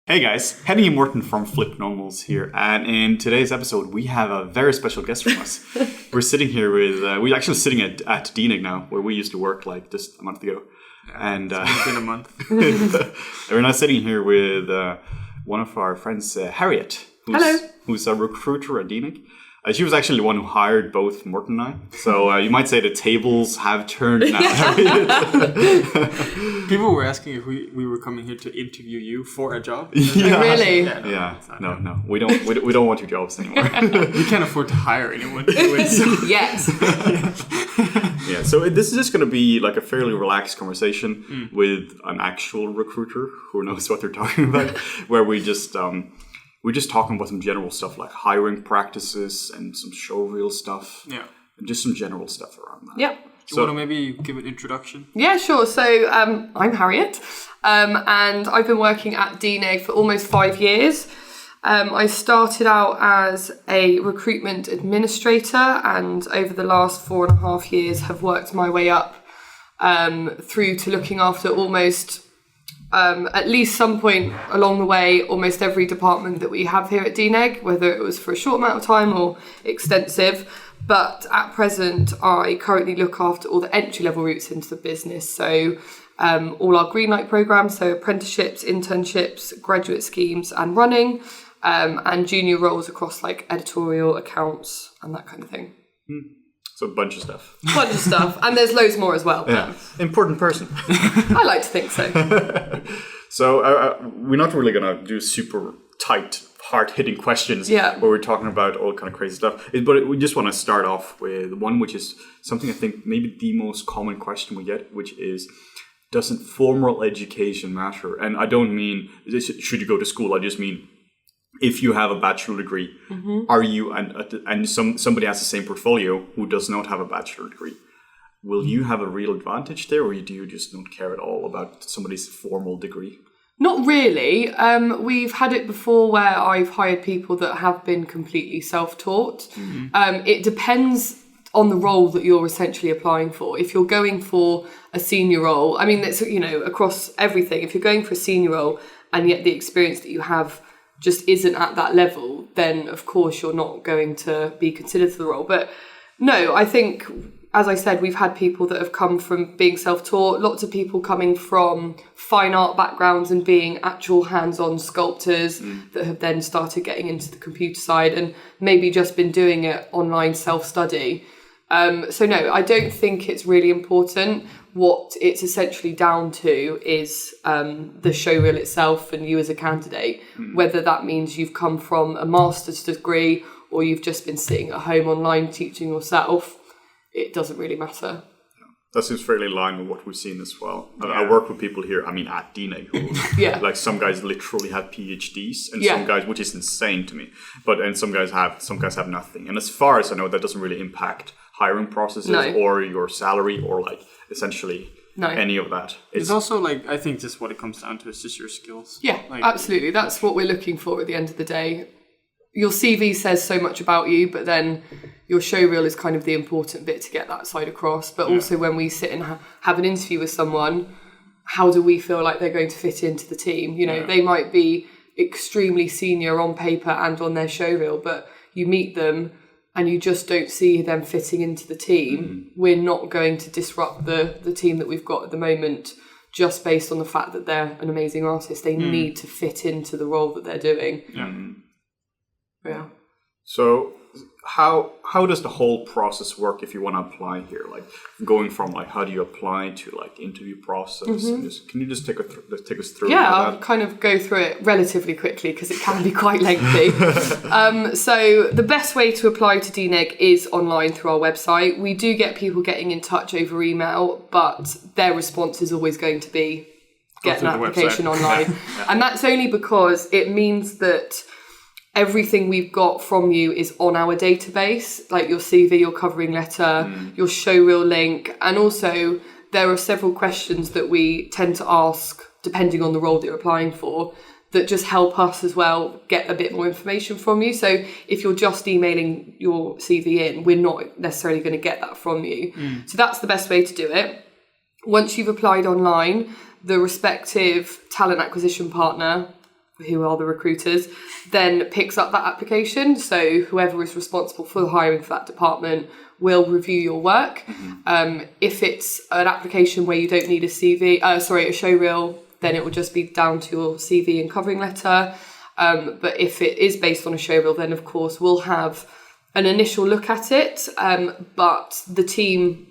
Hey guys, Henny and Morton from Flip Normals here, and in today's episode we have a very special guest from us. We're sitting here with, we're actually sitting at DNIG now, where we used to work like just a month ago. And it's been a month. We're now sitting here with one of our friends, Harriet, who's a recruiter at DNIG. She was actually the one who hired both Morton and I. So you might say the tables have turned now. People were asking if we were coming here to interview you for a job. Yeah. Really? Yeah. No. We don't want your jobs anymore. We can't afford to hire anyone anyway. So. Yes. Yeah. So this is just going to be like a fairly relaxed conversation with an actual recruiter who knows what they're talking about, where we're just talking about some general stuff like hiring practices and some showreel stuff. Yeah. And just some general stuff around that. Yep. Do you want to maybe give an introduction? Yeah, sure. So I'm Harriet, and I've been working at DNIG for almost 5 years. I started out as a recruitment administrator, and over the last 4.5 years have worked my way up through to looking after almost... at least some point along the way, almost every department that we have here at DNIG, whether it was for a short amount of time or extensive. But at present, I currently look after all the entry-level routes into the business. So all our Greenlight programs, so apprenticeships, internships, graduate schemes and running, and junior roles across like editorial, accounts and that kind of thing. So a bunch of stuff. Bunch of stuff. And there's loads more as well. Yeah. Important person. I like to think so. So we're not really going to do super tight, hard-hitting questions where we're talking about all kind of crazy stuff. But we just want to start off with one, which is something I think maybe the most common question we get, which is, doesn't formal education matter? And I don't mean, should you go to school? I just mean, if you have a bachelor degree, are you, and somebody has the same portfolio who does not have a bachelor degree, will you have a real advantage there, or do you just not care at all about somebody's formal degree? Not really. We've had it before where I've hired people that have been completely self-taught. It depends on the role that you're essentially applying for. If you're going for a senior role, I mean, it's, across everything. If you're going for a senior role and yet the experience that you have just isn't at that level, then of course you're not going to be considered for the role. But no, I think, as I said, we've had people that have come from being self-taught, lots of people coming from fine art backgrounds and being actual hands-on sculptors that have then started getting into the computer side and maybe just been doing it online self-study. So no, I don't think it's really important. What it's essentially down to is the showreel itself and you as a candidate, whether that means you've come from a master's degree or you've just been sitting at home online teaching yourself. It doesn't really matter. That seems fairly in line with what we've seen as well. I work with people here, at DNIG, who, like some guys literally have PhDs and some guys, which is insane to me, and some guys have nothing. And as far as I know, that doesn't really impact hiring processes or your salary or like essentially any of that. It's also I think just what it comes down to is just your skills. Yeah, absolutely. That's what we're looking for at the end of the day. Your CV says so much about you, but then your showreel is kind of the important bit to get that side across. But also when we sit and have an interview with someone, how do we feel like they're going to fit into the team? They might be extremely senior on paper and on their showreel, but you meet them and you just don't see them fitting into the team. We're not going to disrupt the team that we've got at the moment just based on the fact that they're an amazing artist. They need to fit into the role that they're doing. Yeah. So how does the whole process work if you want to apply here? Like going from how do you apply to interview process? And can you just take us through? Yeah, I'll kind of go through it relatively quickly because it can be quite lengthy. So the best way to apply to DNIG is online through our website. We do get people getting in touch over email, but their response is always going to be get an application online. And that's only because it means that everything we've got from you is on our database, like your CV, your covering letter, your showreel link. And also there are several questions that we tend to ask, depending on the role that you're applying for, that just help us as well get a bit more information from you. So if you're just emailing your CV in, we're not necessarily going to get that from you. So that's the best way to do it. Once you've applied online, the respective talent acquisition partner, who are the recruiters, then picks up that application. So whoever is responsible for the hiring for that department will review your work. If it's an application where you don't need a show reel, then it will just be down to your CV and covering letter. But if it is based on a show reel, then of course we'll have an initial look at it. But the team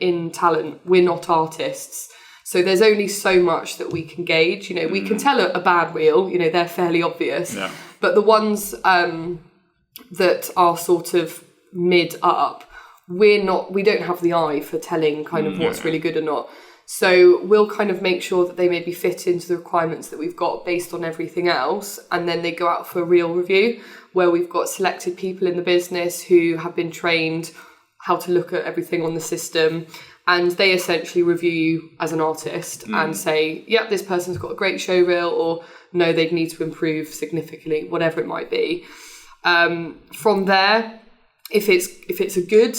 in talent, we're not artists. So there's only so much that we can gauge. You know, we can tell a bad reel, you know, they're fairly obvious. Yeah. But the ones that are sort of mid up, we don't have the eye for telling kind of what's really good or not. So we'll kind of make sure that they maybe fit into the requirements that we've got based on everything else. And then they go out for a real review where we've got selected people in the business who have been trained how to look at everything on the system. And they essentially review you as an artist and say, yep, this person's got a great show reel, or no, they'd need to improve significantly, whatever it might be. From there, if it's a good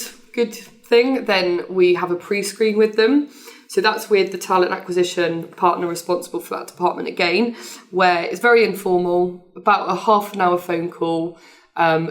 thing, then we have a pre-screen with them. So that's with the talent acquisition partner responsible for that department again, where it's very informal, about a half an hour phone call,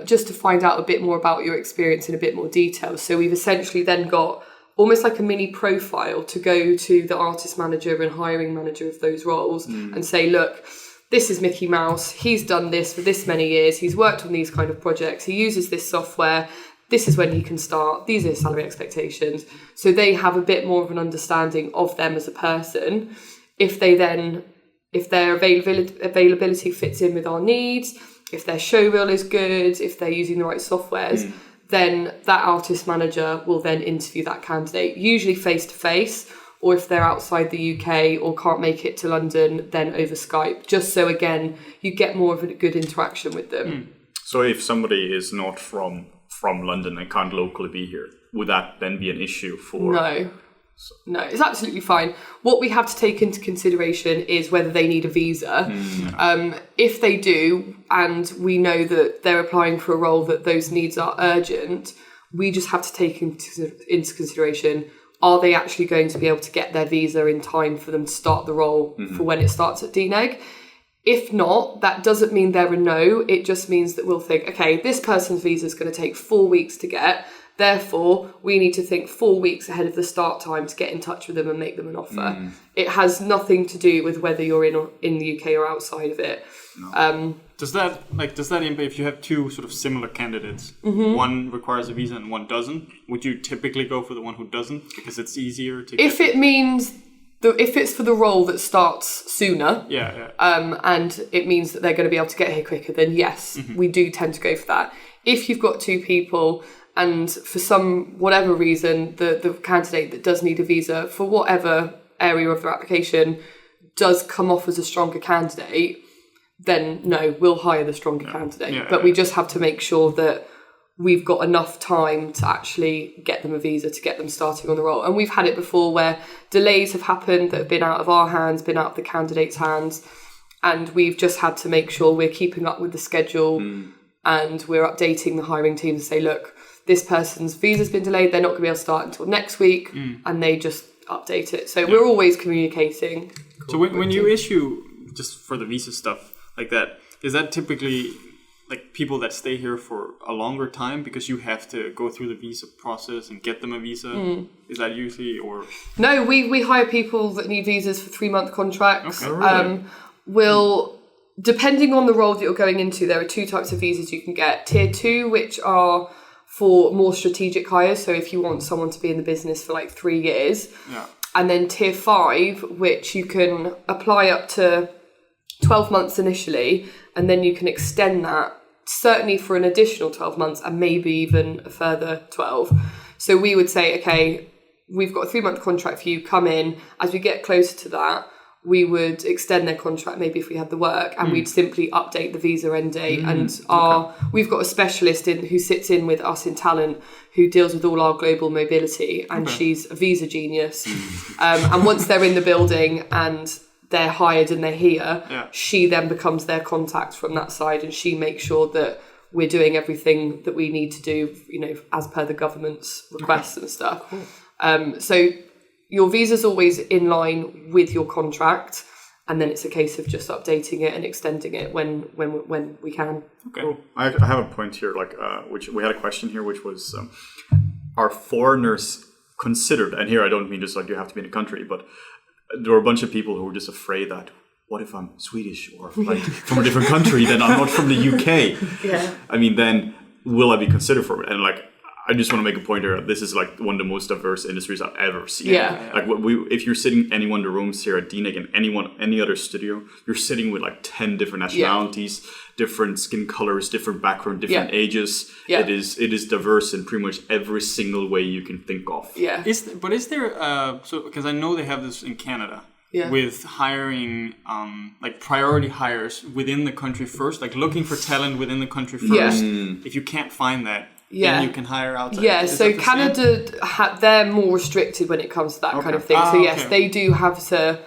just to find out a bit more about your experience in a bit more detail. So we've essentially then got almost like a mini profile to go to the artist manager and hiring manager of those roles and say, look, this is Mickey Mouse. He's done this for this many years. He's worked on these kind of projects. He uses this software. This is when he can start. These are his salary expectations. So they have a bit more of an understanding of them as a person. If their availability fits in with our needs, if their show reel is good, if they're using the right softwares, then that artist manager will then interview that candidate, usually face-to-face, or if they're outside the UK or can't make it to London, then over Skype, just so, again, you get more of a good interaction with them. So if somebody is not from London and can't locally be here, would that then be an issue for... No, it's absolutely fine. What we have to take into consideration is whether they need a visa. If they do, and we know that they're applying for a role that those needs are urgent, we just have to take into consideration, are they actually going to be able to get their visa in time for them to start the role for when it starts at DNEG? If not, that doesn't mean they're a no. It just means that we'll think, okay, this person's visa is going to take 4 weeks to get. Therefore, we need to think 4 weeks ahead of the start time to get in touch with them and make them an offer. It has nothing to do with whether you're in the UK or outside of it. No. Does that impact if you have two sort of similar candidates? One requires a visa and one doesn't. Would you typically go for the one who doesn't because it's easier to? If it's for the role that starts sooner, and it means that they're going to be able to get here quicker, then yes, we do tend to go for that. If you've got two people, and for whatever reason, the candidate that does need a visa, for whatever area of their application, does come off as a stronger candidate, then no, we'll hire the stronger candidate. But we just have to make sure that we've got enough time to actually get them a visa, to get them starting on the role. And we've had it before where delays have happened that have been out of our hands, been out of the candidate's hands, and we've just had to make sure we're keeping up with the schedule and we're updating the hiring team to say, look, this person's visa's been delayed, they're not going to be able to start until next week, and they just update it. So we're always communicating. So when you issue, just for the visa stuff like that, is that typically like people that stay here for a longer time because you have to go through the visa process and get them a visa? Is that usually, or? No, we hire people that need visas for 3-month contracts. Okay. Really? Depending on the role that you're going into, there are 2 types of visas you can get. Tier 2, which are for more strategic hires, so if you want someone to be in the business for like 3 years. And then Tier 5, which you can apply up to 12 months initially, and then you can extend that certainly for an additional 12 months and maybe even a further 12. So we would say, okay, we've got a 3-month contract for you, come in. As we get closer to that, we would extend their contract maybe if we had the work, and we'd simply update the visa end date. And we've got a specialist who sits in with us in talent who deals with all our global mobility, and she's a visa genius. And once they're in the building and they're hired and they're here, she then becomes their contact from that side, and she makes sure that we're doing everything that we need to do, as per the government's requests and stuff. So your visa's always in line with your contract, and then it's a case of just updating it and extending it when we can. Okay. Cool. I have a point here, which we had a question here, which was, are foreigners considered? And here I don't mean just you have to be in a country, but there were a bunch of people who were just afraid that, what if I'm Swedish or from a different country, then I'm not from the UK? Yeah. I mean, then will I be considered for it? And I just want to make a point here. This is one of the most diverse industries I've ever seen. Yeah. If you're sitting any one of the rooms here at DNIC and any other studio, you're sitting with 10 different nationalities, different skin colors, different background, different ages. Yeah. It is diverse in pretty much every single way you can think of. Yeah. Is there because I know they have this in Canada. Yeah. With hiring, priority hires within the country first, looking for talent within the country first. Yeah. If you can't find that, yeah. then you can hire outside. Yeah, so Canada, they're more restricted when it comes to that kind of thing. So yes, they do have to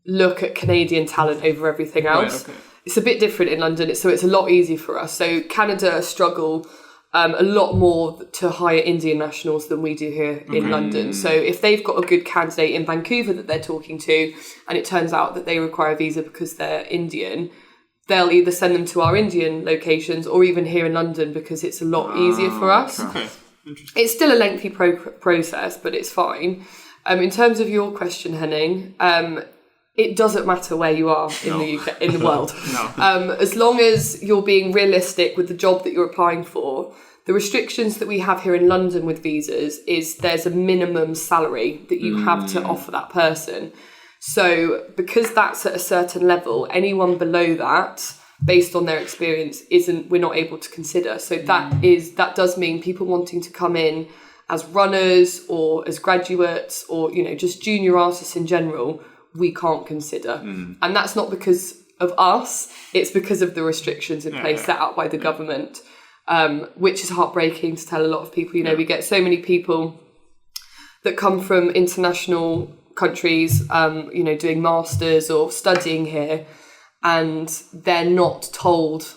look at Canadian talent over everything else. Right, okay. It's a bit different in London, so it's a lot easier for us. So Canada struggle a lot more to hire Indian nationals than we do here in London. So if they've got a good candidate in Vancouver that they're talking to, and it turns out that they require a visa because they're Indian, they'll either send them to our Indian locations or even here in London because it's a lot easier for us. Okay. Interesting. It's still a lengthy process, but it's fine. In terms of your question, Henning, it doesn't matter where you are in the UK, in the world. No. As long as you're being realistic with the job that you're applying for, the restrictions that we have here in London with visas is there's a minimum salary that you have to offer that person. So because that's at a certain level, anyone below that, based on their experience, we're not able to consider. So that does mean people wanting to come in as runners or as graduates or, just junior artists in general, we can't consider. And that's not because of us, it's because of the restrictions in place set out by the government, which is heartbreaking to tell a lot of people. We get so many people that come from international countries, doing masters or studying here, and they're not told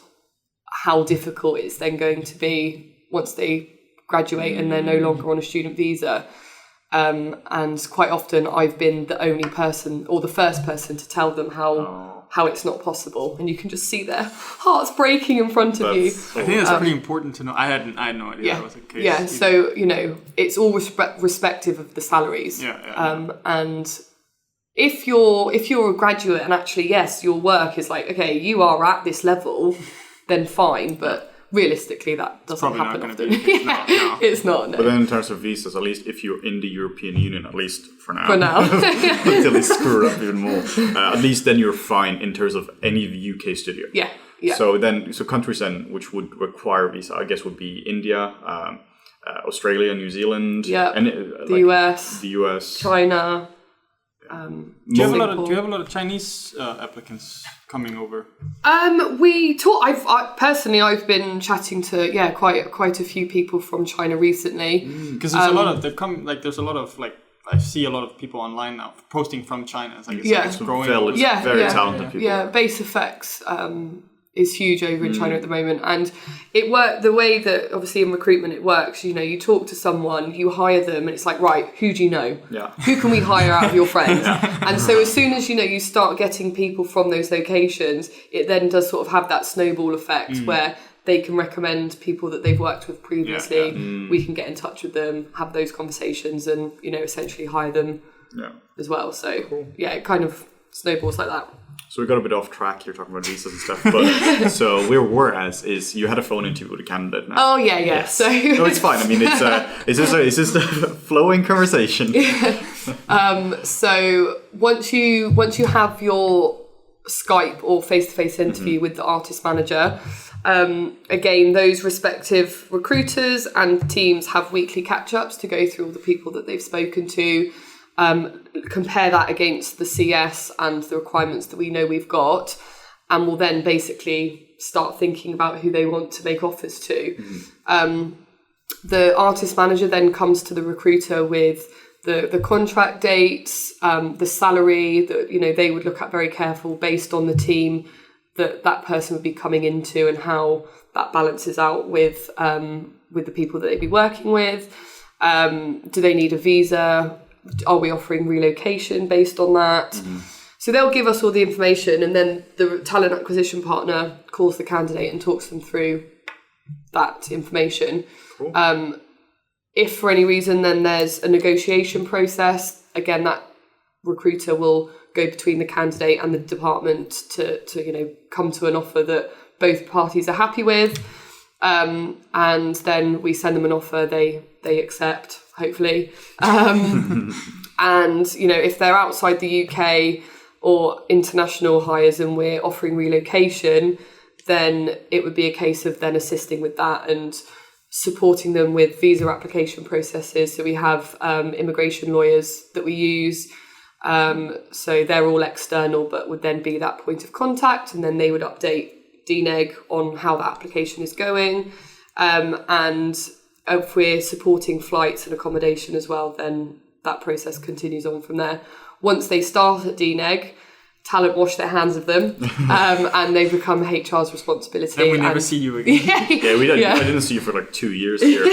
how difficult it's then going to be once they graduate and they're no longer on a student visa. And quite often I've been the only person or the first person to tell them how it's not possible, and you can just see their hearts breaking in front of you. I think that's pretty important to know. I had no idea that was the case. Yeah, so it's all respective of the salaries. Yeah. And if you're a graduate and actually your work is okay, you are at this level, then fine, but realistically that doesn't happen often. No. It's not. No. But then in terms of visas, at least if you're in the European Union, at least for now, until they screw it up even more, at least then you're fine in terms of any UK studio. Yeah. So countries then which would require visa, I guess, would be India, Australia, New Zealand, and the US, China. Do you have a lot of Chinese applicants coming over? We talk. I've been chatting to quite a few people from China recently. Because there's a lot of I see a lot of people online now posting from China. It's growing. Very talented people. Yeah, Base Effects is huge over in China at the moment, and it worked the way that obviously in recruitment it works. You talk to someone, you hire them, and it's right, who do you know? Yeah. Who can we hire out of your friends? And so as soon as you start getting people from those locations, it then does sort of have that snowball effect where they can recommend people that they've worked with previously. We can get in touch with them, have those conversations, and essentially hire them as well. So it kind of snowballs like that. So we got a bit off track here talking about visas and stuff, but so whereas is you had a phone interview with a candidate now. Oh yeah. Yes. So no, it's fine. I mean, it's is this a flowing conversation? So once you have your Skype or face-to-face interview with the artist manager, again, those respective recruiters and teams have weekly catch-ups to go through all the people that they've spoken to. Compare that against the CS and the requirements that we know we've got, and we'll then basically start thinking about who they want to make offers to. The artist manager then comes to the recruiter with the contract dates, the salary that they would look at very careful based on the team that person would be coming into and how that balances out with the people that they'd be working with. Do they need a visa? Are we offering relocation based on that? Mm-hmm. So they'll give us all the information, and then the talent acquisition partner calls the candidate and talks them through that information. Cool. If for any reason then there's a negotiation process, again, that recruiter will go between the candidate and the department to come to an offer that both parties are happy with. And then we send them an offer they accept, hopefully. And, if they're outside the UK or international hires and we're offering relocation, then it would be a case of then assisting with that and supporting them with visa application processes. So we have immigration lawyers that we use. So they're all external, but would then be that point of contact, and then they would update DNEG on how the application is going. And if we're supporting flights and accommodation as well, then that process continues on from there. Once they start at DNEG, talent wash their hands of them, and they become HR's responsibility. And we never see you again. I didn't see you for like 2 years here.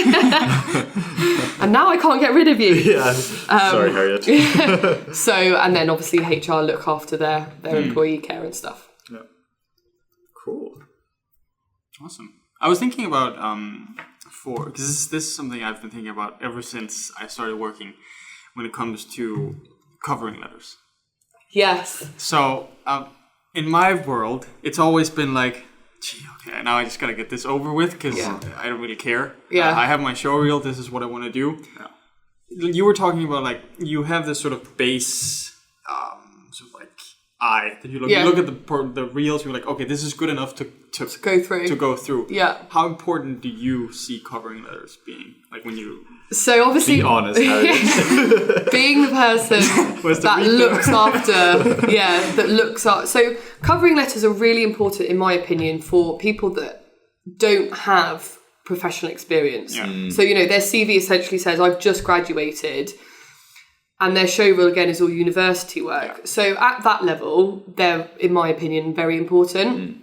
And now I can't get rid of you. Yeah. Sorry, Harriet. So, and then obviously HR look after their employee care and stuff. Yeah. Cool. Awesome. I was thinking about, because this is something I've been thinking about ever since I started working when it comes to covering letters. Yes. So, in my world, it's always been like, okay, now I just got to get this over with because I don't really care. Yeah. I have my show reel. This is what I want to do. Yeah. You were talking about, like, you have this sort of base, sort of like eye that you look. You look at the reels. You're like, okay, this is good enough to go through. To go through. Yeah. How important do you see covering letters being? Like when you. So obviously, be honest, Harriet. Being the person that looks after, so covering letters are really important, in my opinion, for people that don't have professional experience. Yeah. So, their CV essentially says, I've just graduated, and their show reel, again, is all university work. Yeah. So at that level, they're, in my opinion, very important.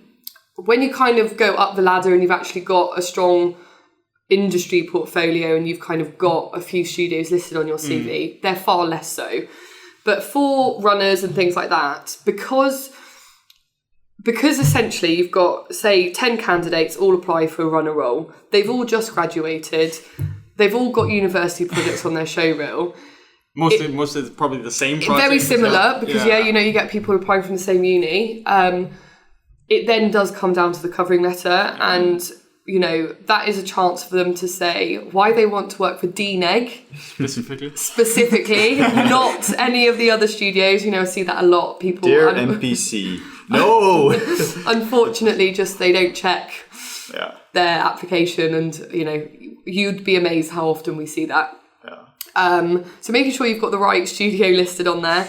When you kind of go up the ladder and you've actually got a strong industry portfolio and you've kind of got a few studios listed on your CV, they're far less so. But for runners and things like that, because essentially you've got, say, 10 candidates all apply for a runner role, they've all just graduated, they've all got university projects on their show reel. Most of probably the same project. Very similar, because you get people applying from the same uni. It then does come down to the covering letter, and that is a chance for them to say why they want to work for DNEG. Specifically, not any of the other studios. I see that a lot. People. Dear MPC, no. Unfortunately, just they don't check their application, and you'd be amazed how often we see that. Yeah. So making sure you've got the right studio listed on there.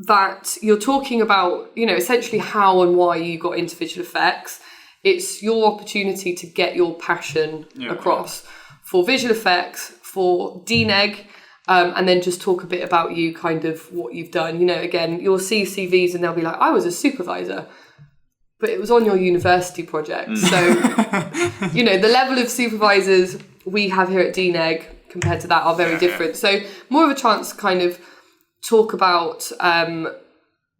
That you're talking about, essentially how and why you got into visual effects. It's your opportunity to get your passion across for visual effects, for DNEG, and then just talk a bit about you, kind of what you've done. Again, you'll see CVs and they'll be like, I was a supervisor, but it was on your university project. So, the level of supervisors we have here at DNEG compared to that are very different. So more of a chance to kind of talk about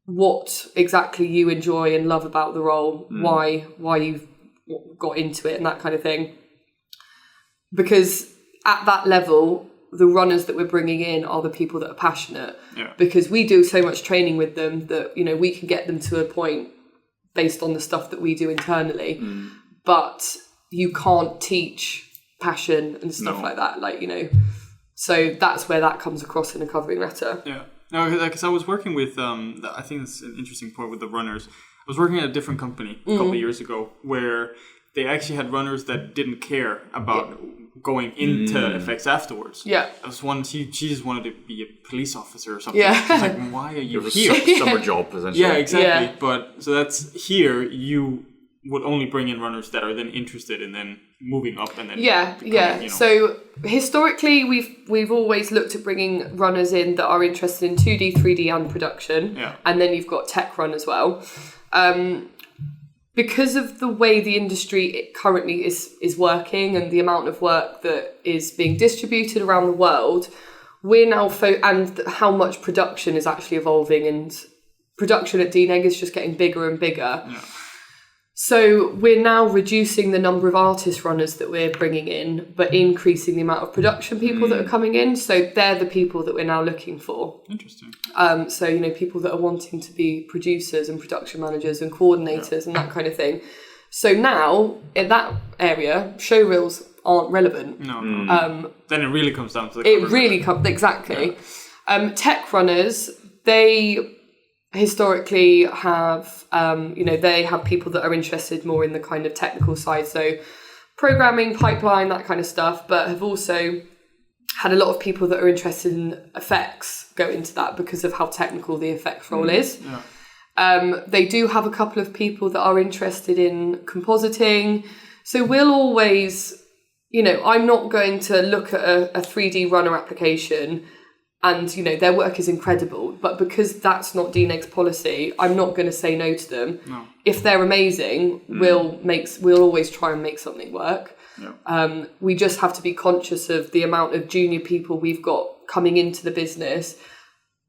what exactly you enjoy and love about the role, why you've got into it and that kind of thing. Because at that level, the runners that we're bringing in are the people that are passionate. Yeah. Because we do so much training with them that, we can get them to a point based on the stuff that we do internally. But you can't teach passion and stuff like that. So that's where that comes across in a covering letter. Yeah. No, because I was working with, I think it's an interesting point with the runners. I was working at a different company a couple of years ago where they actually had runners that didn't care about going into effects afterwards. Yeah. There was one, she just wanted to be a police officer or something. Yeah. She's like, why are you here? Summer job, essentially. Yeah, exactly. Yeah. But, so that's, here, you would only bring in runners that are then interested in then moving up and then So historically we've always looked at bringing runners in that are interested in 2D, 3D and production, and then you've got tech run as well. Because of the way the industry currently is working and the amount of work that is being distributed around the world, we're now and how much production is actually evolving, and production at DNEG is just getting bigger and bigger. Yeah. So we're now reducing the number of artist runners that we're bringing in, but increasing the amount of production people that are coming in. So they're the people that we're now looking for. Interesting. So, you know, people that are wanting to be producers and production managers and coordinators and that kind of thing. So now, in that area, show reels aren't relevant. No. Then it really comes down to the It really comes, exactly. Yeah. Tech runners, they historically have, you know, they have people that are interested more in the kind of technical side, so programming, pipeline, that kind of stuff, but have also had a lot of people that are interested in effects go into that because of how technical the effects role is. Yeah. They do have a couple of people that are interested in compositing, so we'll always, you know, I'm not going to look at a 3D runner application and, you know, their work is incredible, but because that's not DNEG's policy, I'm not going to say no to them. No. If they're amazing, we'll always try and make something work. Yeah. We just have to be conscious of the amount of junior people we've got coming into the business.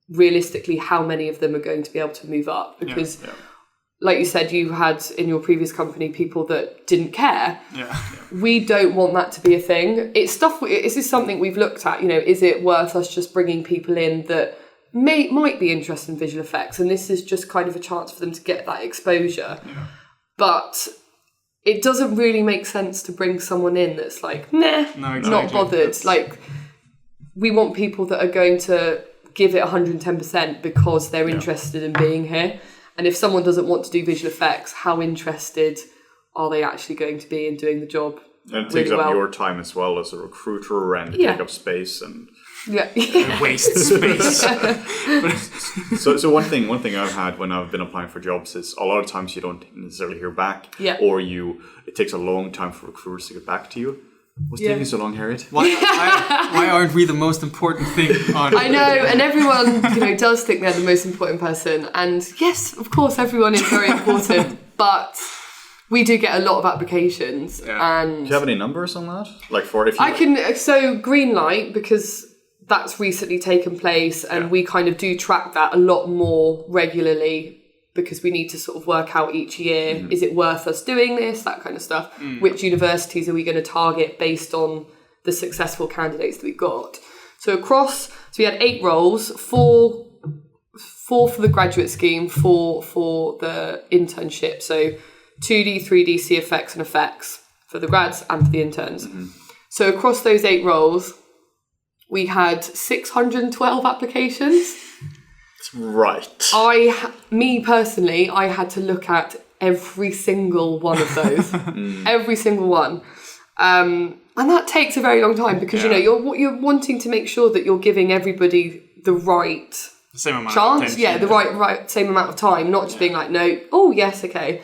Realistically, how many of them are going to be able to move up? Because, like you said, you had in your previous company people that didn't care. Yeah. We don't want that to be a thing. It's stuff. This is something we've looked at. You know, is it worth us just bringing people in that might be interested in visual effects, and this is just kind of a chance for them to get that exposure. Yeah. But it doesn't really make sense to bring someone in that's like, not bothered. Like, we want people that are going to give it 110% because they're interested in being here. And if someone doesn't want to do visual effects, how interested are they actually going to be in doing the job? And it takes up your time as well as a recruiter, and take up space and waste space. So one thing I've had when I've been applying for jobs is a lot of times you don't necessarily hear back, or it takes a long time for recruiters to get back to you. What's taking so long, Harriet? Why aren't we the most important thing on I know, and everyone, you know, does think they're the most important person. And yes, of course, everyone is very important, but we do get a lot of applications. Yeah. And do you have any numbers on that? Like so Greenlight, because that's recently taken place, and we kind of do track that a lot more regularly, because we need to sort of work out each year, is it worth us doing this, that kind of stuff. Which universities are we going to target based on the successful candidates that we've got? So we had 8 roles, 4 for the graduate scheme, 4 for the internship. So 2D, 3D, CFX and effects for the grads and for the interns. So across those 8 roles, we had 612 applications. Right. Me personally, I had to look at every single one of those, every single one, and that takes a very long time because you know you're wanting to make sure that you're giving everybody the right same amount chance, of attention, the right same amount of time, not just being like no, oh yes, okay.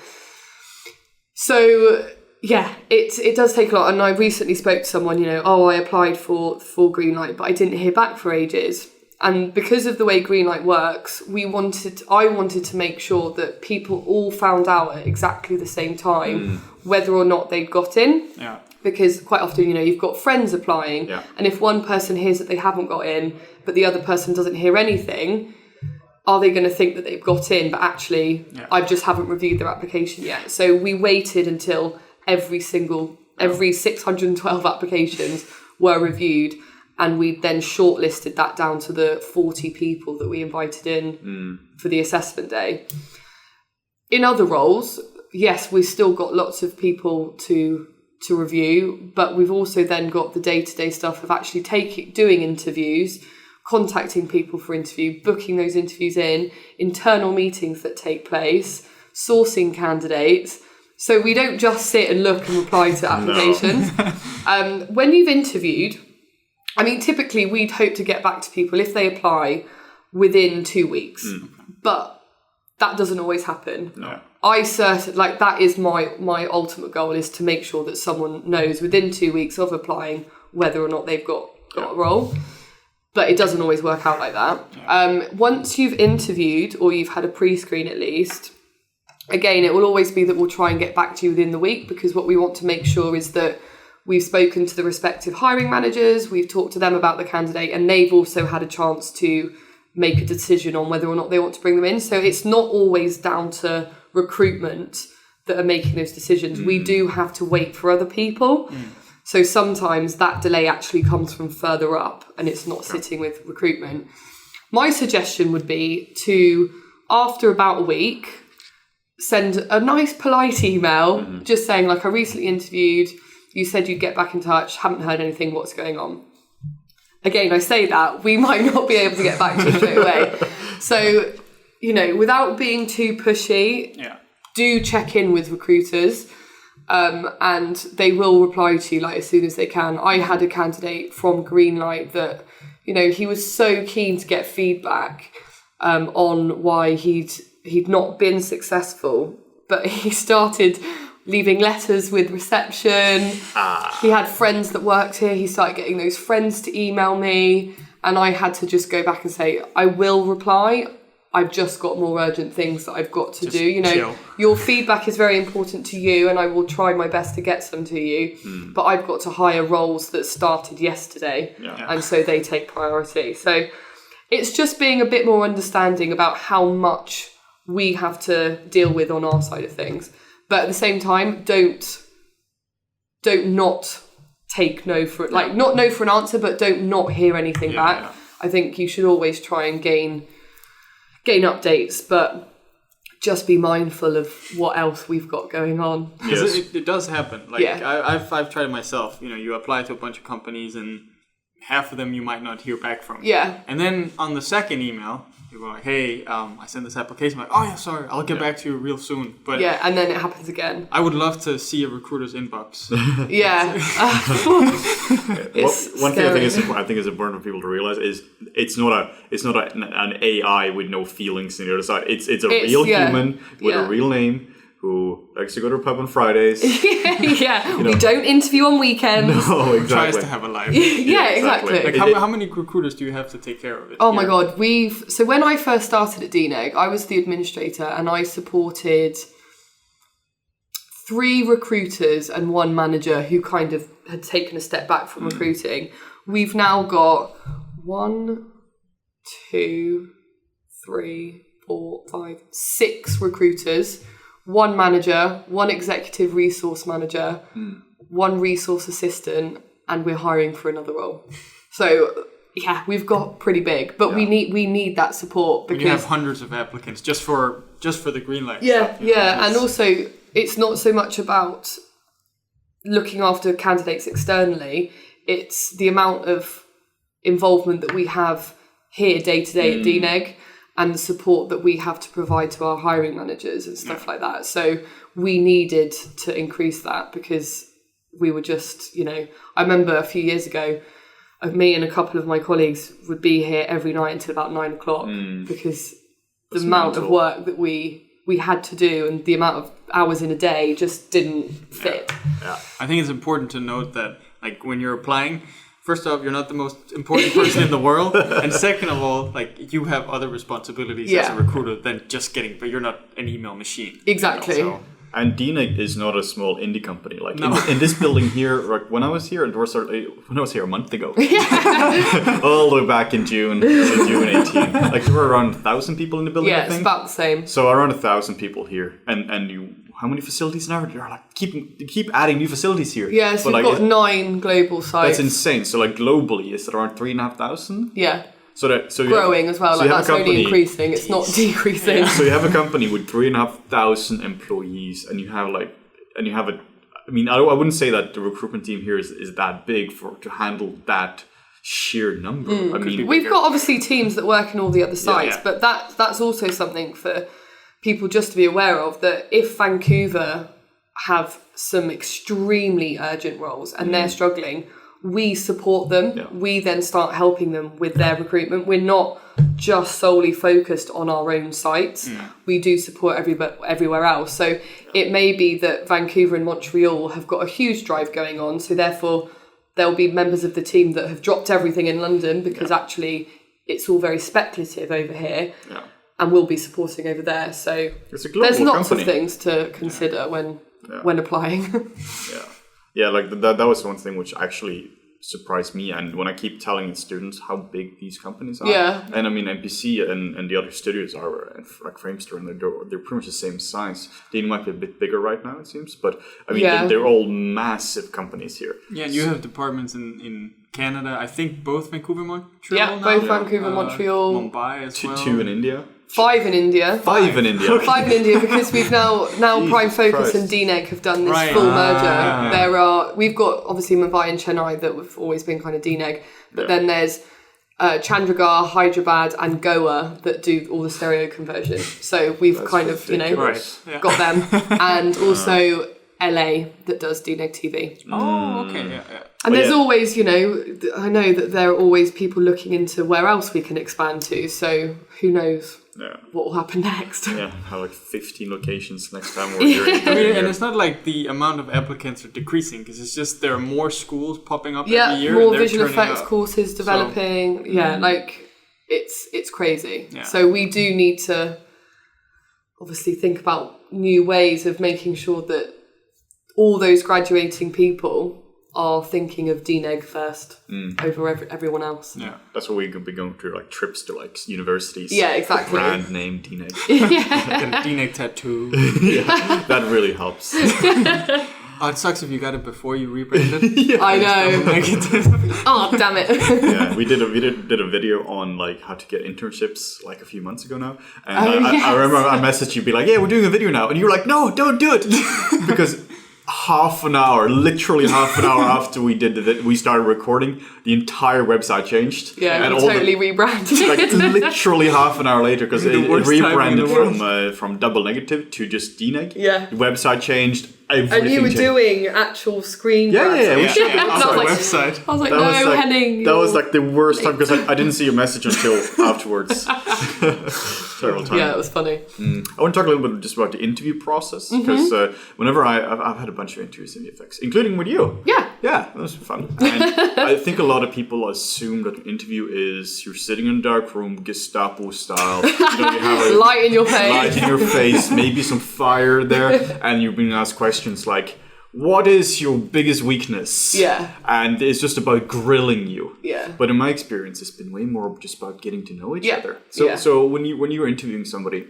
So it does take a lot, and I recently spoke to someone, you know, I applied for Greenlight, but I didn't hear back for ages. And because of the way Greenlight works, I wanted to make sure that people all found out at exactly the same time whether or not they'd got in. Yeah. Because quite often, you know, you've got friends applying, and if one person hears that they haven't got in, but the other person doesn't hear anything, are they going to think that they've got in, but actually I just haven't reviewed their application yet? So we waited until every 612 applications were reviewed. And we then shortlisted that down to the 40 people that we invited in for the assessment day. In other roles, yes, we've still got lots of people to review, but we've also then got the day-to-day stuff of actually doing interviews, contacting people for interview, booking those interviews in, internal meetings that take place, sourcing candidates. So we don't just sit and look and reply to applications. No. When you've interviewed, I mean, typically we'd hope to get back to people if they apply within 2 weeks, but that doesn't always happen. No. That is my ultimate goal, is to make sure that someone knows within 2 weeks of applying whether or not they've got a role, but it doesn't always work out like that. Yeah. Once you've interviewed, or you've had a pre-screen at least, again, it will always be that we'll try and get back to you within the week, because what we want to make sure is that We've spoken to the respective hiring managers, we've talked to them about the candidate, and they've also had a chance to make a decision on whether or not they want to bring them in. So it's not always down to recruitment that are making those decisions. We do have to wait for other people. So sometimes that delay actually comes from further up and it's not sitting with recruitment. My suggestion would be to, after about a week, send a nice polite email just saying, like, I recently interviewed, you said you'd get back in touch, haven't heard anything, what's going on? Again, I say that, we might not be able to get back to you straight away. So, you know, without being too pushy, do check in with recruiters and they will reply to you like as soon as they can. I had a candidate from Greenlight that, you know, he was so keen to get feedback on why he'd not been successful, but he started leaving letters with reception. He had friends that worked here. He started getting those friends to email me, and I had to just go back and say, I will reply. I've just got more urgent things that I've got to do. You know, chill. Your feedback is very important to you, and I will try my best to get some to you. But I've got to hire roles that started yesterday, and so they take priority. So it's just being a bit more understanding about how much we have to deal with on our side of things. But at the same time, don't not take no for, like, not no for an answer, but don't not hear anything back. Yeah. I think you should always try and gain updates, but just be mindful of what else we've got going on. Because it does happen. Like I've tried it myself. You know, you apply to a bunch of companies and half of them you might not hear back from. Yeah. And then on the second email, you go like, hey, I sent this application. I'm like, oh yeah, sorry, I'll get back to you real soon. But and then it happens again. I would love to see a recruiter's inbox. One thing I think is important for people to realize is it's not an AI with no feelings on the other side. It's a real human with a real name who likes to go to a pub on Fridays. We don't interview on weekends. No, exactly. Tries to have a life. Exactly. Like how many recruiters do you have to take care of it? Oh my God, so when I first started at DNEG, I was the administrator and I supported 3 recruiters and 1 manager who kind of had taken a step back from recruiting. We've now got 1, 2, 3, 4, 5, 6 recruiters, 1 manager, 1 executive resource manager, 1 resource assistant, and we're hiring for another role. So we've got pretty big, but we need that support because you have hundreds of applicants just for the Greenlight. And also it's not so much about looking after candidates externally, it's the amount of involvement that we have here day to day at DNEG and the support that we have to provide to our hiring managers and stuff like that. So we needed to increase that because we were just, you know, I remember a few years ago, me and a couple of my colleagues would be here every night until about 9 o'clock because the amount of work that we had to do and the amount of hours in a day just didn't fit. I think it's important to note that, like, when you're applying, first off, you're not the most important person in the world, and second of all, like, you have other responsibilities as a recruiter than just getting, but you're not an email machine. Exactly. You know, so. And DNEG is not a small indie company. Like in this building here, like when I was here, a month ago, all the way back in June 18, like there were around 1,000 people in the building. Yeah, I think. It's about the same. So around 1,000 people here, and how many facilities now? They're like keep adding new facilities here. Yeah, so we've got 9 global sites. That's insane. So like globally, is it around 3,500? Yeah. So growing as well, like that's only increasing, it's not decreasing. Yeah. So you have a company with 3,500 employees, and you have I wouldn't say that the recruitment team here is that big to handle that sheer number. I mean, we've got obviously teams that work in all the other sites, but that's also something for people just to be aware of, that if Vancouver have some extremely urgent roles and they're struggling, we support them. Yeah. We then start helping them with their recruitment. We're not just solely focused on our own sites. We do support everywhere else. So it may be that Vancouver and Montreal have got a huge drive going on. So therefore, there'll be members of the team that have dropped everything in London because actually it's all very speculative over here. Yeah. And we'll be supporting over there. So it's a global there's lots company. of things to consider when applying. Yeah, like that was one thing which actually surprised me. And when I keep telling students how big these companies are, and I mean NPC and the other studios are like Framestore, and they're pretty much the same size. They might be a bit bigger right now, it seems, but I mean they're all massive companies here. Yeah, and you have departments in Canada. I think both Vancouver, Montreal. Yeah, both Vancouver, Montreal, Mumbai as well. 2 in India. 5 in India. 5 in India. 5 in India because we've now Prime Focus Christ. and DNEG have done this full merger. We've got obviously Mumbai and Chennai that have always been kind of DNEG, but then there's Chandigarh, Hyderabad, and Goa that do all the stereo conversion. So we've kind of got them, and also LA that does DNEG TV. Oh, okay, yeah. And there's always, I know that there are always people looking into where else we can expand to. So who knows what will happen next? Yeah, have like 15 locations next time we're here. And it's not like the amount of applicants are decreasing because it's just there are more schools popping up every year. Yeah, more visual effects courses developing. So, like it's crazy. Yeah. So we do need to obviously think about new ways of making sure that all those graduating people are thinking of DNEG first over everyone else. Yeah, that's what we could be going through, like trips to like universities. Yeah, exactly. Brand name DNEG. Get a DNEG tattoo. That really helps. Oh, it sucks if you got it before you rebranded. I know. Oh, damn it. Yeah, we did a video on like how to get internships like a few months ago now, and I remember I messaged you, be like, "Yeah, we're doing a video now," and you were like, "No, don't do it," because literally half an hour after we did it, we started recording, the entire website changed. Yeah, and totally rebranded. Like literally half an hour later, because it rebranded from Double Negative to just DNEG. Yeah. The website changed. Everything and you were changed. doing actual screen grabs. On the website. I was like, no, Henning. That was like the worst time because I didn't see your message until afterwards. Terrible time. Yeah, it was funny. I want to talk a little bit just about the interview process because whenever I've had a bunch of interviews in VFX, including with you. Yeah. Yeah, that was fun. And I think a lot of people assume that an interview is you're sitting in a dark room, Gestapo style. You have a light in your face. Light in your face, maybe some fire there, and you're being asked questions like, what is your biggest weakness? Yeah. And it's just about grilling you. Yeah. But in my experience, it's been way more just about getting to know each other. So when you're interviewing somebody,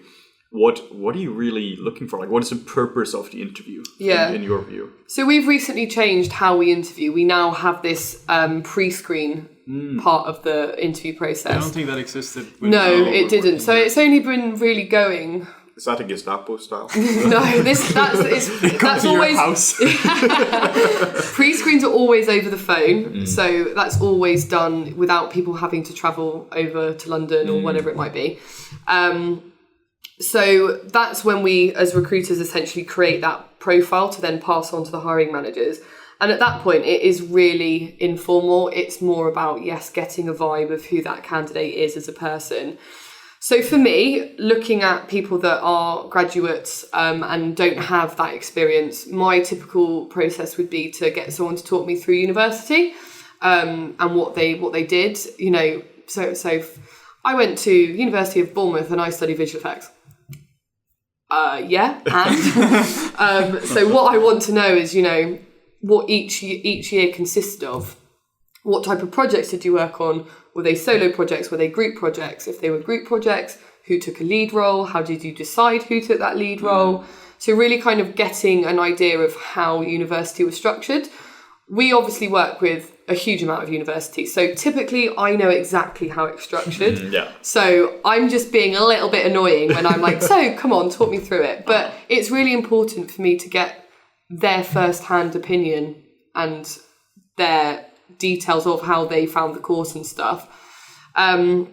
what are you really looking for? Like, what is the purpose of the interview in your view? So we've recently changed how we interview. We now have this pre-screen part of the interview process. I don't think that existed. No, it didn't. So it's only been really going... Is that a Gestapo style? No, that's always house. Pre-screens are always over the phone, so that's always done without people having to travel over to London or whatever it might be. So that's when we, as recruiters, essentially create that profile to then pass on to the hiring managers. And at that point, it is really informal. It's more about, getting a vibe of who that candidate is as a person. So for me, looking at people that are graduates and don't have that experience, my typical process would be to get someone to talk me through university and what they did. So I went to University of Bournemouth and I studied visual effects. So what I want to know is, what each year consisted of. What type of projects did you work on? Were they solo projects? Were they group projects? If they were group projects, who took a lead role? How did you decide who took that lead role? So really kind of getting an idea of how university was structured. We obviously work with a huge amount of universities. So typically I know exactly how it's structured. So I'm just being a little bit annoying when I'm like, so come on, talk me through it. But it's really important for me to get their first-hand opinion and their details of how they found the course and stuff. From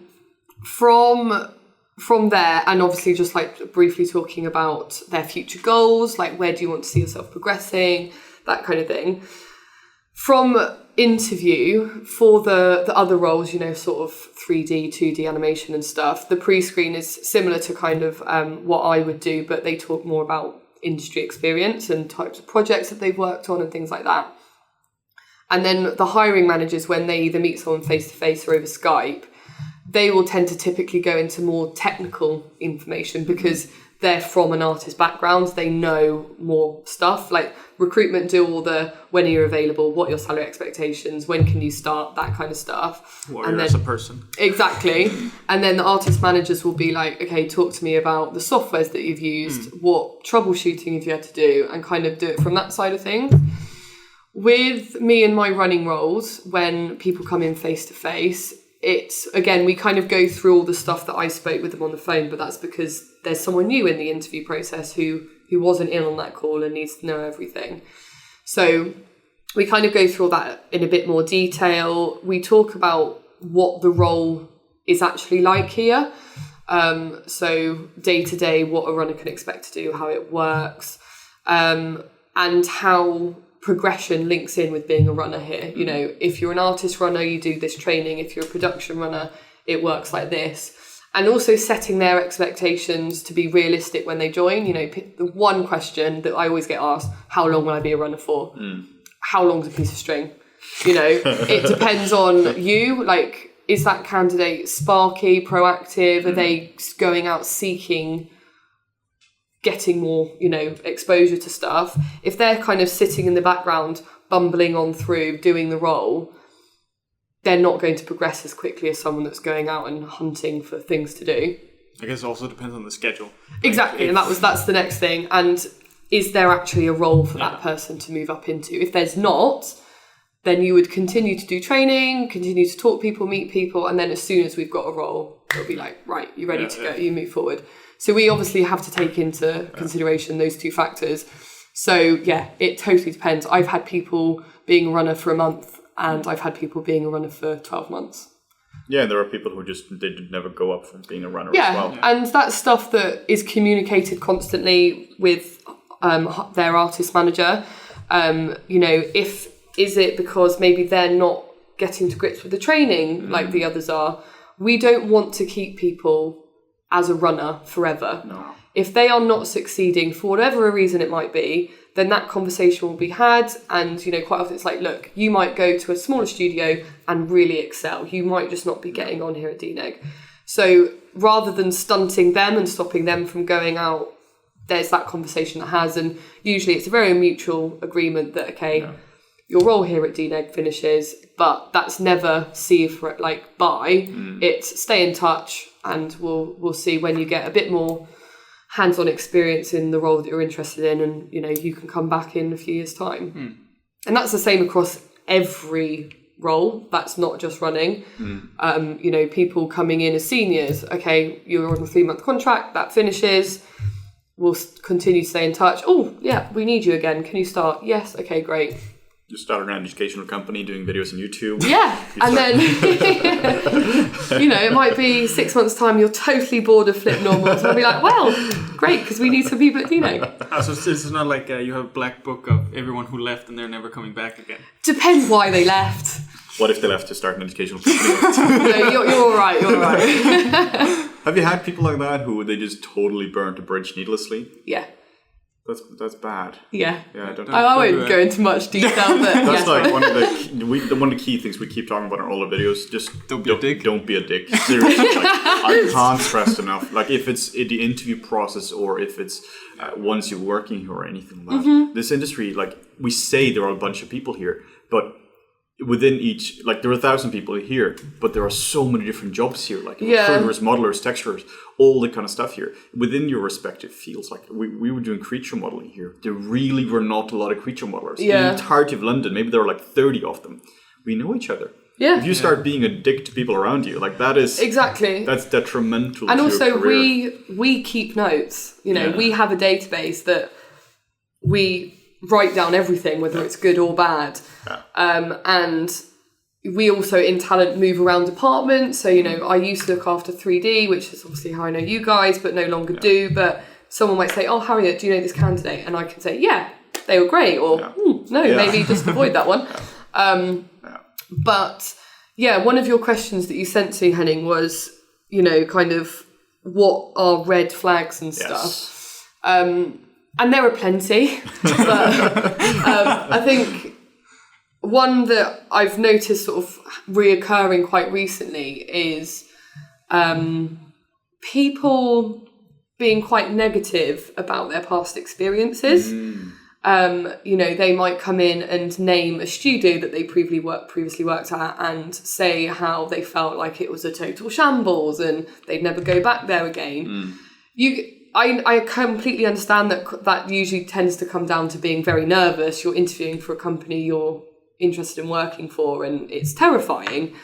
there, and obviously just like briefly talking about their future goals, like where do you want to see yourself progressing, that kind of thing. From interview for the other roles, sort of 3D, 2D animation and stuff, the pre-screen is similar to kind of what I would do, but they talk more about industry experience and types of projects that they've worked on and things like that. And then the hiring managers, when they either meet someone face-to-face or over Skype, they will tend to typically go into more technical information because they're from an artist background. They know more stuff. Like recruitment do all the when are you available, what are your salary expectations, when can you start, that kind of stuff. Warrior as a person. Exactly. And then the artist managers will be like, okay, talk to me about the softwares that you've used, what troubleshooting have you had to do, and kind of do it from that side of things. With me and my running roles, when people come in face to face, it's, again, we kind of go through all the stuff that I spoke with them on the phone, but that's because there's someone new in the interview process who wasn't in on that call and needs to know everything. So we kind of go through all that in a bit more detail. We talk about what the role is actually like here. So day to day, what a runner can expect to do, how it works, and how progression links in with being a runner here. You know, if you're an artist runner, you do this training. If you're a production runner, it works like this. And also setting their expectations to be realistic when they join. You know, the one question that I always get asked, how long will I be a runner for? How long's a piece of string? You know, it depends on you. Like, is that candidate sparky, proactive? Are they going out seeking getting more, you know, exposure to stuff? If they're kind of sitting in the background, bumbling on through, doing the role, they're not going to progress as quickly as someone that's going out and hunting for things to do. I guess it also depends on the schedule. Exactly, and that's the next thing. And is there actually a role for that person to move up into? If there's not, then you would continue to do training, continue to talk to people, meet people, and then as soon as we've got a role, it'll be like, right, you're ready to go, you move forward. So we obviously have to take into consideration those two factors. So yeah, it totally depends. I've had people being a runner for a month and I've had people being a runner for 12 months. Yeah, there are people who just did never go up from being a runner as well. And that's stuff that is communicated constantly with their artist manager. You know, is it because maybe they're not getting to grips with the training like the others are? We don't want to keep people as a runner forever. No. If they are not succeeding for whatever reason it might be, then that conversation will be had. And, you know, quite often it's like, look, you might go to a smaller studio and really excel. You might just not be getting on here at DNEG. So rather than stunting them and stopping them from going out, there's that conversation that has. And usually it's a very mutual agreement that, okay, your role here at DNEG finishes, but that's never see for it like bye. It's stay in touch and we'll see when you get a bit more hands-on experience in the role that you're interested in, and you know you can come back in a few years' time. And that's the same across every role. That's not just running. You know, people coming in as seniors, okay, you're on a 3-month contract, that finishes, we'll continue to stay in touch. Oh yeah, we need you again, can you start? Yes, okay, great. You start an educational company doing videos on YouTube. Yeah, and then, you know, it might be 6 months' time, you're totally bored of Flip Normals. And I'll be like, well, great, because we need some people at DNEG. So it's not like you have a black book of everyone who left and they're never coming back again. Depends why they left. What if they left to start an educational company? No, you're all right, you're all right. Have you had people like that who they just totally burnt a bridge needlessly? Yeah. That's bad. Yeah. Yeah, I won't go into much detail, but that's like one of the key things we keep talking about in all our videos. Just don't be a dick. Don't be a dick. Seriously, like, I can't stress enough. Like if it's in the interview process or if it's once you're working here or anything like that. This industry, like we say, there are a bunch of people here, but within each, like there are 1,000 people here, but there are so many different jobs here, like recruiters, modelers, texturers, all the kind of stuff here within your respective fields. Like we were doing creature modeling here. There really were not a lot of creature modelers. The entirety of London, maybe there were like 30 of them. We know each other. Yeah. If you start being a dick to people around you, like that is exactly, that's detrimental. And to also your career. we keep notes. You know, we have a database that we write down everything, whether it's good or bad. And we also in talent move around departments. So, you know, I used to look after 3D, which is obviously how I know you guys, but no longer do. But someone might say, oh, Harriet, do you know this candidate? And I can say, yeah, they were great. Or, no, maybe just avoid that one. But, yeah, one of your questions that you sent to Henning was, you know, kind of what are red flags and stuff. And there are plenty. But I think one that I've noticed sort of reoccurring quite recently is people being quite negative about their past experiences. They might come in and name a studio that they previously worked at and say how they felt like it was a total shambles and they'd never go back there again. I completely understand that usually tends to come down to being very nervous. You're interviewing for a company you're interested in working for, and it's terrifying.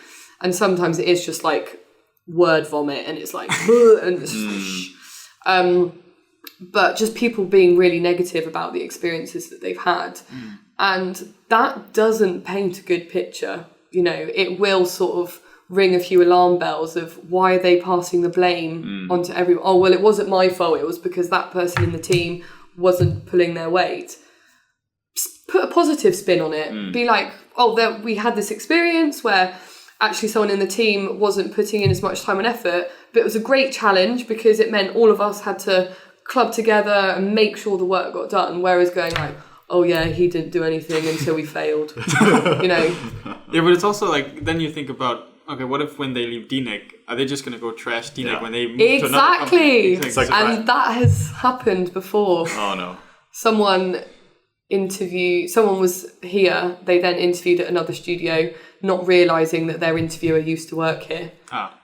And sometimes it is just like word vomit, and it's like, and it's but just people being really negative about the experiences that they've had. And that doesn't paint a good picture. It will sort of ring a few alarm bells of why are they passing the blame onto everyone? Oh, well, it wasn't my fault. It was because that person in the team wasn't pulling their weight. Put a positive spin on it. Be like, we had this experience where actually someone in the team wasn't putting in as much time and effort, but it was a great challenge because it meant all of us had to club together and make sure the work got done. Whereas going like, oh yeah, he didn't do anything until we failed. Yeah, but it's also like, then you think about, okay, what if when they leave DNEG, are they just going to go trash DNEG when they move to another company? Exactly. And that has happened before. Oh no. Someone was here, they then interviewed at another studio, not realising that their interviewer used to work here.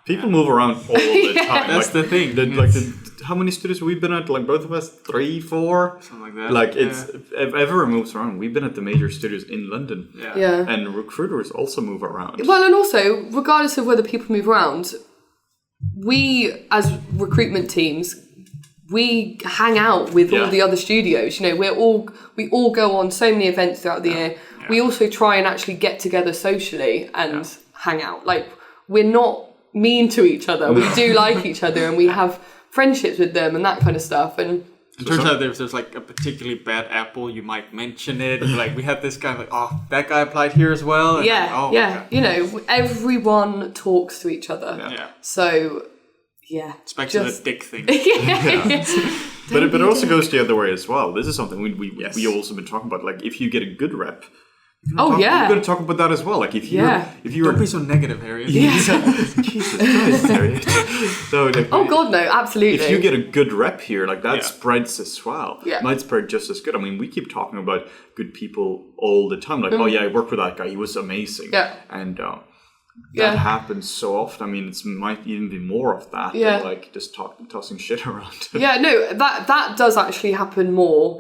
People move around all the time. That's the thing. How many studios have we been at? Like both of us, 3, 4? Something like that. Like if everyone moves around. We've been at the major studios in London. Yeah. And recruiters also move around. Well, and also, regardless of whether people move around, we as recruitment teams, we hang out with all the other studios. We all go on so many events throughout the year. Yeah. We also try and actually get together socially and hang out. Like, we're not mean to each other. We do like each other and we have friendships with them and that kind of stuff. And it turns out if there's like a particularly bad apple, you might mention it. Like, we had this guy, like, oh, that guy applied here as well. And Okay. Everyone talks to each other. Yeah. So, yeah. It's back to the dick thing. But it also goes the other way as well. This is something we also been talking about. Like, if you get a good rep, we're going to talk about that as well. Like, if you're don't be so negative, Harriet. Jesus Christ, Harriet. So, like, God, no, absolutely. If you get a good rep here, like that spreads as well. Yeah. Might spread just as good. I mean, we keep talking about good people all the time. Like, oh yeah, I worked with that guy. He was amazing. Yeah. And that happens so often. I mean, it might even be more of that than like just tossing shit around. That does actually happen more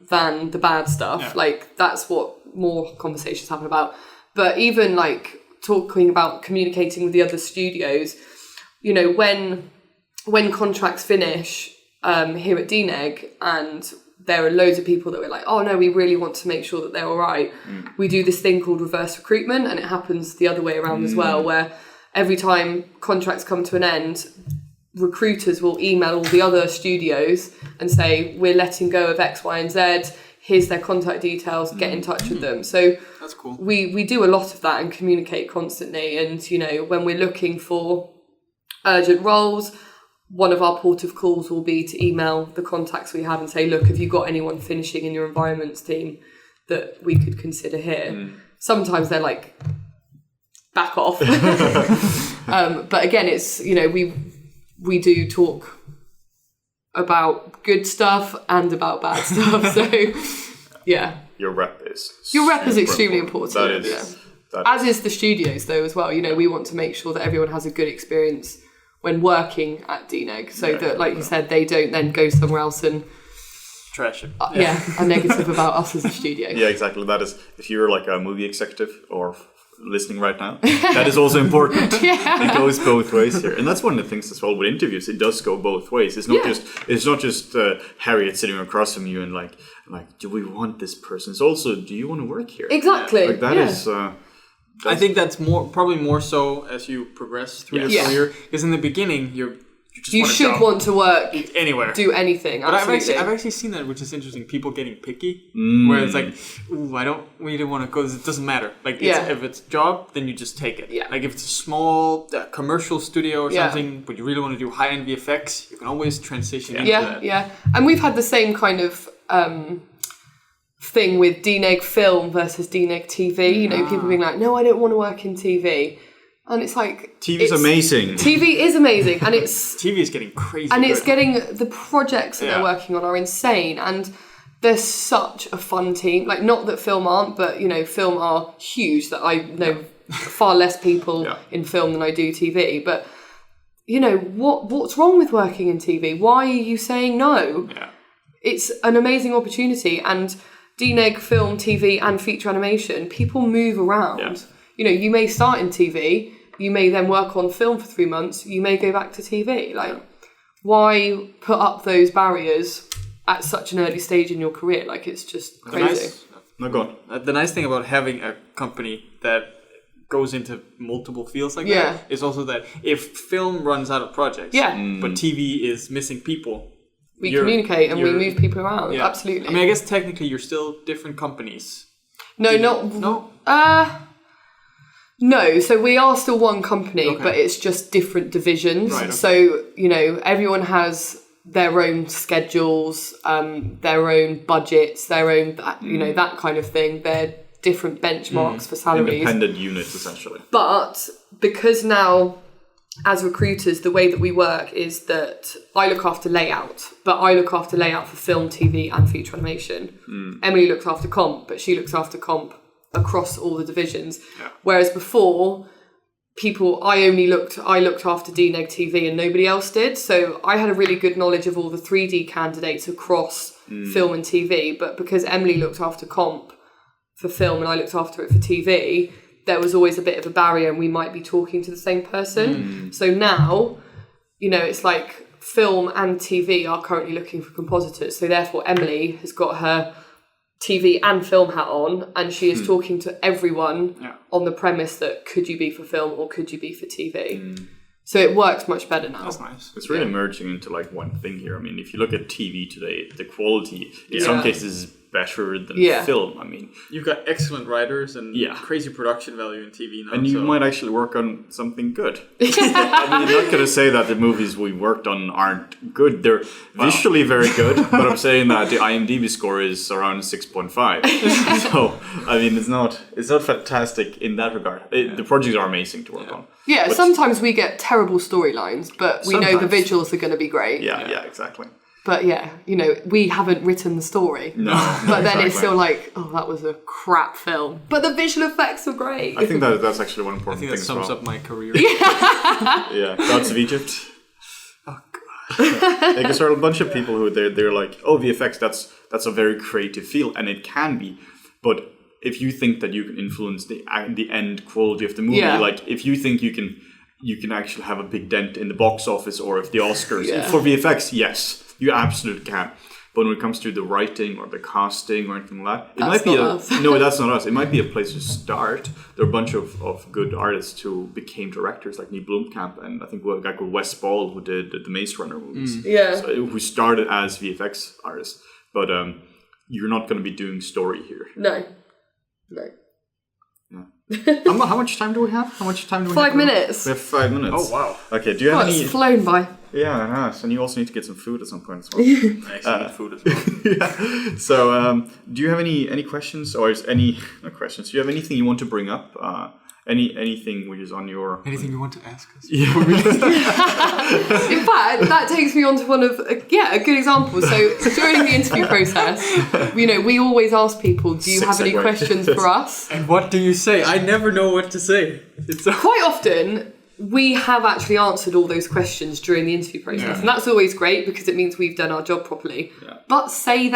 than the bad stuff. Yeah. Like, that's what more conversations happen about. But even like talking about communicating with the other studios, when contracts finish here at DNEG and there are loads of people that were like, oh no, we really want to make sure that they're all right. We do this thing called reverse recruitment, and it happens the other way around as well, where every time contracts come to an end, recruiters will email all the other studios and say, we're letting go of X, Y, and Z. Here's their contact details, get in touch with them. So that's cool. We do a lot of that and communicate constantly. And, when we're looking for urgent roles, one of our port of calls will be to email the contacts we have and say, look, have you got anyone finishing in your environments team that we could consider here? Sometimes they're like, back off. But again, it's, we do talk about good stuff and about bad stuff. So, yeah. Your rep is extremely important. That is. As is the studios, though, as well. We want to make sure that everyone has a good experience when working at DNEG, so that, like you said, they don't then go somewhere else and trash it. Are negative about us as a studio. Yeah, exactly. That is, if you're like a movie executive or listening right now, that is also important. It goes both ways here, and that's one of the things as well with interviews. It does go both ways. It's not just Harriet sitting across from you and like, do we want this person? It's also, do you want to work here? Exactly. Like that is. I think that's probably more so as you progress through your career. Because in the beginning, you should want to work anywhere, do anything. But I've actually seen that, which is interesting. People getting picky, where it's like, "Ooh, I don't really want to go. It doesn't matter. Like, if it's a job, then you just take it. Yeah. Like if it's a small commercial studio or something, but you really want to do high-end VFX, you can always transition into that. Yeah. And we've had the same kind of thing with DNEG film versus DNEG TV. People being like, no, I don't want to work in TV. And it's like... TV's amazing. TV is amazing. And it's... TV is getting crazy. And good. it's getting... The projects that they're working on are insane. And they're such a fun team. Like, not that film aren't, but, you know, film are huge. That I know far less people in film than I do TV. But, you know, what's wrong with working in TV? Why are you saying no? Yeah. It's an amazing opportunity. And DNEG, film, TV and feature animation, people move around. Yeah. You know, you may start in TV, you may then work on film for 3 months, you may go back to TV. Like, why put up those barriers at such an early stage in your career? Like, it's just crazy. The nice thing about having a company that goes into multiple fields like that is also that if film runs out of projects, but TV is missing people, we communicate and we move people around. Yeah. Absolutely. I mean, I guess technically you're still different companies. No. So we are still one company, but it's just different divisions. Right, okay. So, you know, everyone has their own schedules, their own budgets, their own, you know, that kind of thing. They're different benchmarks for salaries. Independent units, essentially. But because now, as recruiters, the way that we work is that I look after layout, but I look after layout for film, TV and feature animation. Emily looks after comp, but she looks after comp across all the divisions. Yeah. Whereas before, I looked after DNEG TV and nobody else did. So I had a really good knowledge of all the 3D candidates across film and TV. But because Emily looked after comp for film and I looked after it for TV, there was always a bit of a barrier and we might be talking to the same person. So now, you know, it's like film and TV are currently looking for compositors. So therefore Emily has got her TV and film hat on and she is talking to everyone on the premise that could you be for film or could you be for TV? So it works much better now. That's nice. It's really merging into like one thing here. I mean, if you look at TV today, the quality in some cases is better than film. I mean, you've got excellent writers and crazy production value in TV now. And you might actually work on something good. I mean, you're not going to say that the movies we worked on aren't good. They're visually very good, but I'm saying that the IMDb score is around 6.5. So, I mean, it's not fantastic in that regard. The projects are amazing to work on. Yeah, but sometimes we get terrible storylines, but we know the visuals are going to be great. Yeah, exactly. But yeah, you know, we haven't written the story. No. But then it's still like, oh, that was a crap film. But the visual effects are great. I think that's actually one important thing as well. I think that sums up my career. Yeah, Gods of Egypt. Oh, God. Because there are a bunch of people who they're like, oh, VFX, that's a very creative field, and it can be. But if you think that you can influence the end quality of the movie, like if you think you can actually have a big dent in the box office or if the Oscars for VFX, yes. You absolutely can. But when it comes to the writing or the casting or anything like that, that's not us. It might be a place to start. There are a bunch of good artists who became directors, like Neil Blomkamp and I think a guy called Wes Ball who did the Maze Runner movies. Who started as VFX artists. But you're not going to be doing story here. No. How much time do we have? 5 minutes. We have 5 minutes. Oh, wow. Okay, do you have any... It's flown by. Yeah, it has. And you also need to get some food at some point as well. I actually need food as well. Yeah. So, do you have any questions? Or is any... Not questions. Do you have anything you want to bring up? Anything which is on your... Anything you want to ask us? Yeah. In fact, that takes me on to one of... a good example. So, during the interview process, you know, we always ask people, do you have any questions for us? And what do you say? I never know what to say. Quite often... we have actually answered all those questions during the interview process. And that's always great because it means we've done our job properly. Yeah. But say,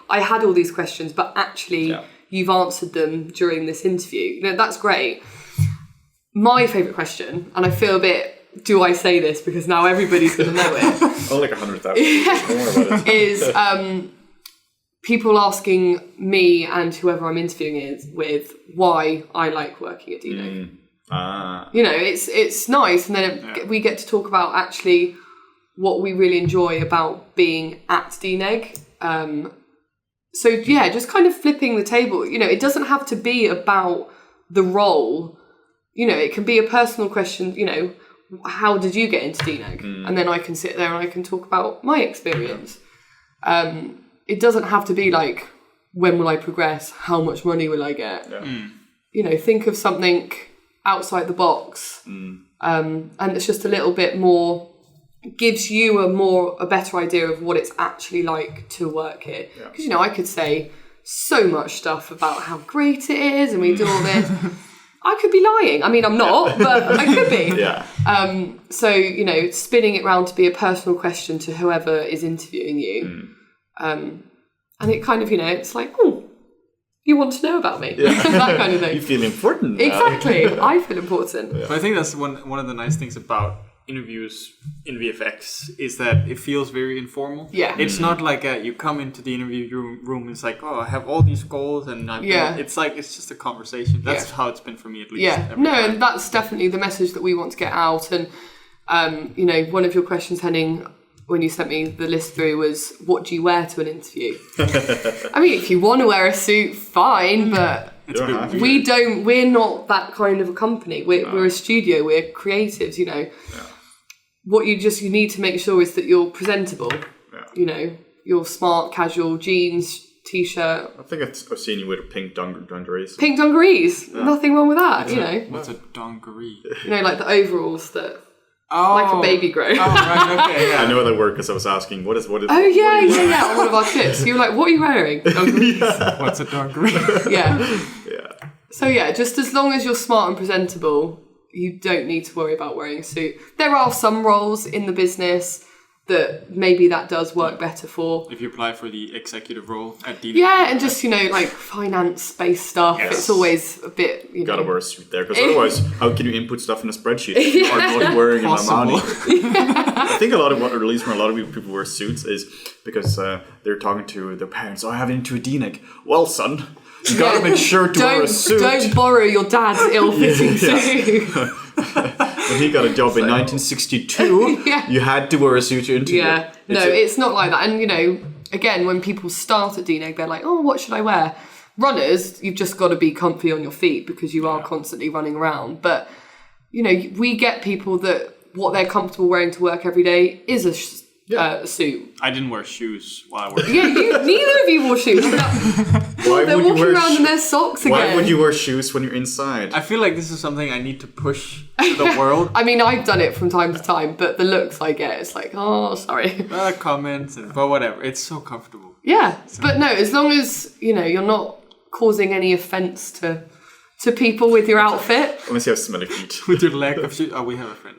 I had all these questions, but actually you've answered them during this interview. You know, that's great. My favourite question, and I feel a bit, do I say this because now everybody's going to know it. Oh, like 100,000. Don't worry about it. Is people asking me and whoever I'm interviewing with why I like working at DNEG. You know, it's nice, and then we get to talk about actually what we really enjoy about being at DNEG. So yeah, just kind of flipping the table. You know, it doesn't have to be about the role. You know, it can be a personal question. You know, how did you get into DNEG? And then I can sit there and I can talk about my experience. It doesn't have to be like, when will I progress? How much money will I get? You know, think of something outside the box. And it's just a little bit more, gives you a better idea of what it's actually like to work here. Because, I could say so much stuff about how great it is and we do all this. I could be lying. I mean, I'm not, but I could be. So, spinning it round to be a personal question to whoever is interviewing you. And it kind of, it's like, oh, you want to know about me. That kind of thing. You feel important. Exactly. I feel important. But I think that's one of the nice things about interviews in VFX is that it feels very informal. Yeah. It's not like you come into the interview room, it's like, oh, I have all these goals and it's like, it's just a conversation. That's how it's been for me at least. Yeah. No, and that's definitely the message that we want to get out. And, one of your questions, Henning, when you sent me the list through was, what do you wear to an interview? I mean, if you want to wear a suit, fine, but we're not that kind of a company. We're a studio, we're creatives, What you need to make sure is that you're presentable. You're smart, casual, jeans, t-shirt. I think I've seen you with a pink dungarees. Pink dungarees, nothing wrong with that, What's a dungaree? Like the overalls that... like a baby grow. Oh, right, okay, yeah. I know that word because I was asking, what is Oh, yeah, on one of our clips. You were like, what are you wearing? What's a dungaree? Yeah. So, just as long as you're smart and presentable, you don't need to worry about wearing a suit. There are some roles in the business that maybe that does work better for. If you apply for the executive role at DD. Yeah, and just, like finance-based stuff, it's always a bit, You gotta wear a suit there, because otherwise, how can you input stuff in a spreadsheet if you are not wearing an Armani? I think a lot of what, at least when a lot of people wear suits, is because they're talking to their parents, I have it into a DNEG. Well, son, you gotta make sure to wear a suit. Don't borrow your dad's ill-fitting suit. When he got a job in 1962, you had to wear a suit to interview. Yeah, it's not like that. And, again, when people start at DNEG, they're like, oh, what should I wear? Runners, you've just got to be comfy on your feet because you are constantly running around. But, we get people that what they're comfortable wearing to work every day is a suit. I didn't wear shoes while I worked. Neither of you wore shoes. They're walking around in their socks again. Why would you wear shoes when you're inside? I feel like this is something I need to push to the world. I mean, I've done it from time to time, but the looks I get, it's like, oh, sorry. Comments, but whatever. It's so comfortable. Yeah, but no, as long as, you're not causing any offence to people with your outfit. Let me see how smelly feet. With your lack of shoes. Oh, we have a friend.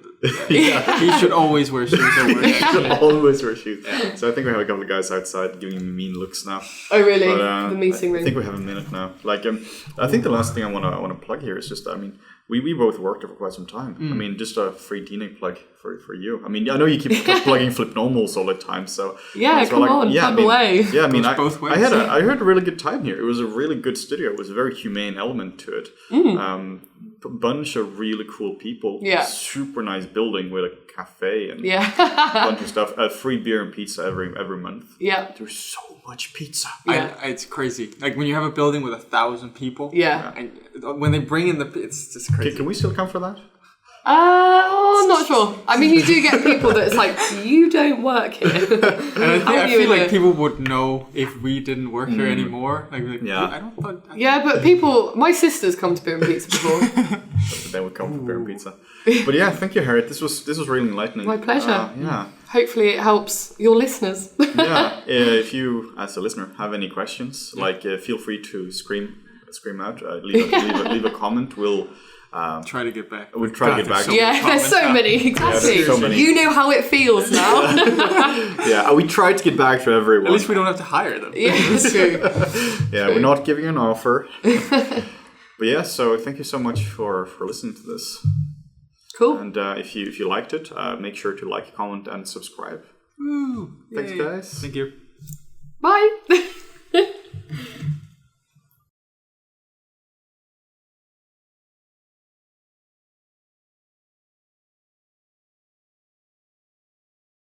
He should always wear shoes. He should always wear shoes. Yeah. So I think we have a couple of guys outside giving me mean looks now. Oh really? But, the meeting room. I think we have a minute now. I think the last thing I want to plug here is just, we both worked there for quite some time. I mean, just a free DNEG plug for you. I mean, I know you keep plugging flip normals all the time, so come on, plug away. Yeah, I mean, both ways. I had a really good time here. It was a really good studio. It was a very humane element to it. A bunch of really cool people. Yeah. Super nice building with a cafe and a bunch of stuff. Free beer and pizza every month. Yeah. There's so much pizza. Yeah. It's crazy. Like when you have a building with 1,000 people. Yeah. And when they bring in it's just crazy. Can we still come for that? I'm not sure. I mean, you do get people that's like, you don't work here. And I feel like people would know if we didn't work here anymore. Like, I don't thought. But my sisters come to Beer and Pizza before. They would come for beer and pizza. But yeah, thank you, Harriet. This was really enlightening. My pleasure. Yeah. Hopefully it helps your listeners. If you, as a listener, have any questions, feel free to scream out. Leave a comment. We'll try to get back. We'll try to get back. There's so many. Exactly. Yeah, so many. You know how it feels now. We tried to get back to everyone. At least we don't have to hire them. Yeah, that's true. We're not giving an offer. But so thank you so much for listening to this. Cool. And if you liked it, make sure to like, comment, and subscribe. Woo. Thanks, guys. Thank you. Bye.